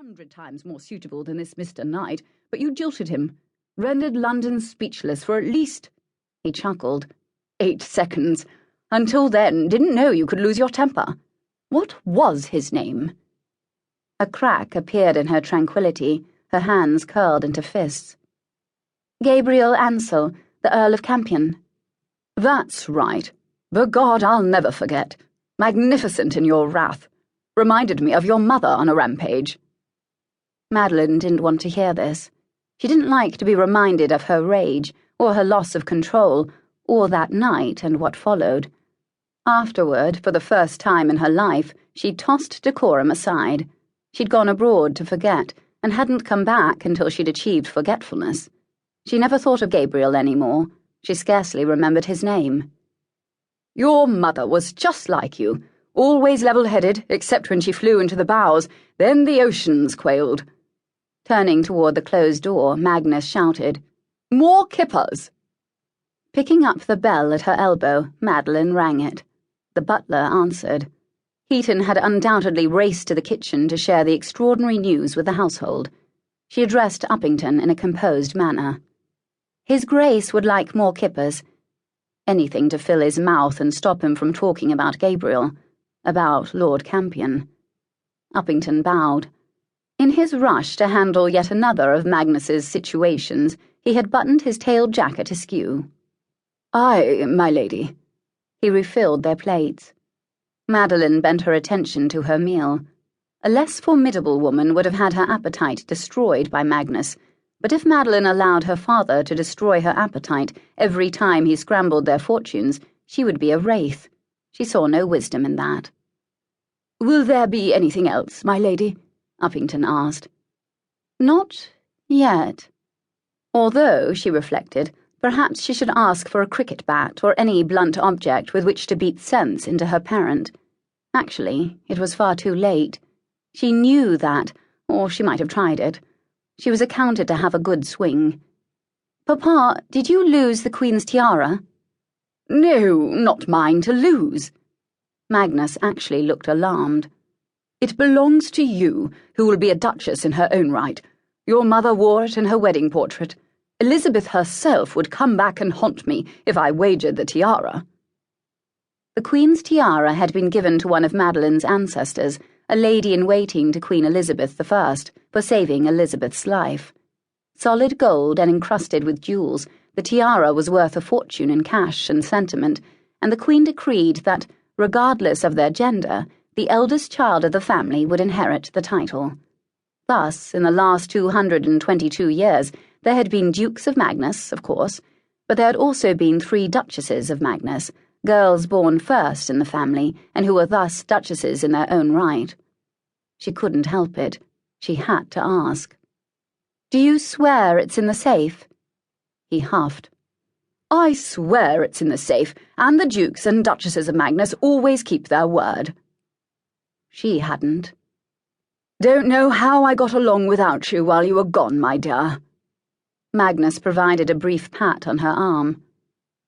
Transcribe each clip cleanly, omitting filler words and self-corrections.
100 times more suitable than this Mr. Knight, but you jilted him, rendered London speechless for at least," he chuckled, "8 seconds. Until then, didn't know you could lose your temper. What was his name?" A crack appeared in her tranquillity, her hands curled into fists. "Gabriel Ansell, the Earl of Campion." "That's right. The god I'll never forget. Magnificent in your wrath. Reminded me of your mother on a rampage." Madeline didn't want to hear this. She didn't like to be reminded of her rage, or her loss of control, or that night and what followed. Afterward, for the first time in her life, she tossed decorum aside. She'd gone abroad to forget, and hadn't come back until she'd achieved forgetfulness. She never thought of Gabriel anymore. She scarcely remembered his name. "Your mother was just like you, always level-headed, except when she flew into the bows, then the oceans quailed." Turning toward the closed door, Magnus shouted, "More kippers!" Picking up the bell at her elbow, Madeline rang it. The butler answered. Heaton had undoubtedly raced to the kitchen to share the extraordinary news with the household. She addressed Uppington in a composed manner. His Grace would like more kippers. Anything to fill his mouth and stop him from talking about Gabriel, about Lord Campion. Uppington bowed. In his rush to handle yet another of Magnus's situations, he had buttoned his tailed jacket askew. "Aye, my lady." He refilled their plates. Madeline bent her attention to her meal. A less formidable woman would have had her appetite destroyed by Magnus, but if Madeline allowed her father to destroy her appetite every time he scrambled their fortunes, she would be a wraith. She saw no wisdom in that. "Will there be anything else, my lady?" Uppington asked. "Not yet." Although, she reflected, perhaps she should ask for a cricket bat or any blunt object with which to beat sense into her parent. Actually, it was far too late. She knew that, or she might have tried it. She was accounted to have a good swing. "Papa, did you lose the Queen's tiara?" "No, not mine to lose." Magnus actually looked alarmed. "It belongs to you, who will be a duchess in her own right. Your mother wore it in her wedding portrait. Elizabeth herself would come back and haunt me if I wagered the tiara." The Queen's tiara had been given to one of Madeline's ancestors, a lady-in-waiting to Queen Elizabeth I, for saving Elizabeth's life. Solid gold and encrusted with jewels, the tiara was worth a fortune in cash and sentiment, and the Queen decreed that, regardless of their gender, the eldest child of the family would inherit the title. Thus, in the last 222 years, there had been Dukes of Magnus, of course, but there had also been 3 Duchesses of Magnus, girls born first in the family, and who were thus duchesses in their own right. She couldn't help it. She had to ask. "Do you swear it's in the safe?" He huffed. "I swear it's in the safe, and the Dukes and Duchesses of Magnus always keep their word." She hadn't. "Don't know how I got along without you while you were gone, my dear." Magnus provided a brief pat on her arm.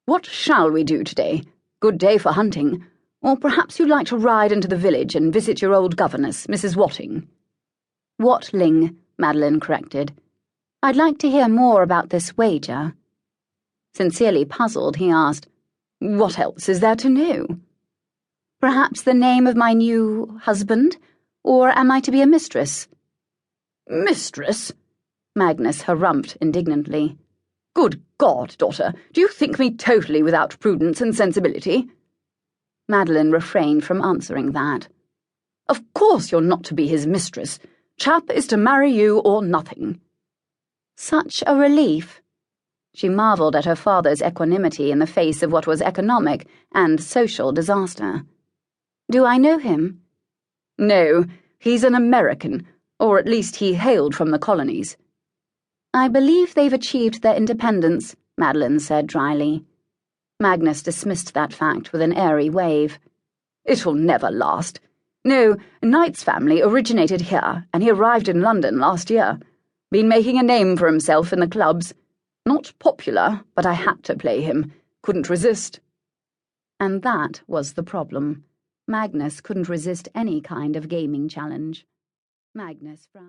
"What shall we do today? Good day for hunting. Or perhaps you'd like to ride into the village and visit your old governess, Mrs. Watting." "Watling," Madeline corrected. "I'd like to hear more about this wager." Sincerely puzzled, he asked, "What else is there to know?" "Perhaps the name of my new husband? Or am I to be a mistress?" "Mistress?" Magnus harumphed indignantly. "Good God, daughter, do you think me totally without prudence and sensibility?" Madeline refrained from answering that. "Of course you're not to be his mistress. Chap is to marry you or nothing." Such a relief. She marvelled at her father's equanimity in the face of what was economic and social disaster. "Do I know him?" "No, he's an American, or at least he hailed from the colonies." "I believe they've achieved their independence," Madeline said dryly. Magnus dismissed that fact with an airy wave. "It'll never last. No, Knight's family originated here, and he arrived in London last year. Been making a name for himself in the clubs. Not popular, but I had to play him. Couldn't resist." And that was the problem. Magnus couldn't resist any kind of gaming challenge. Magnus frowned.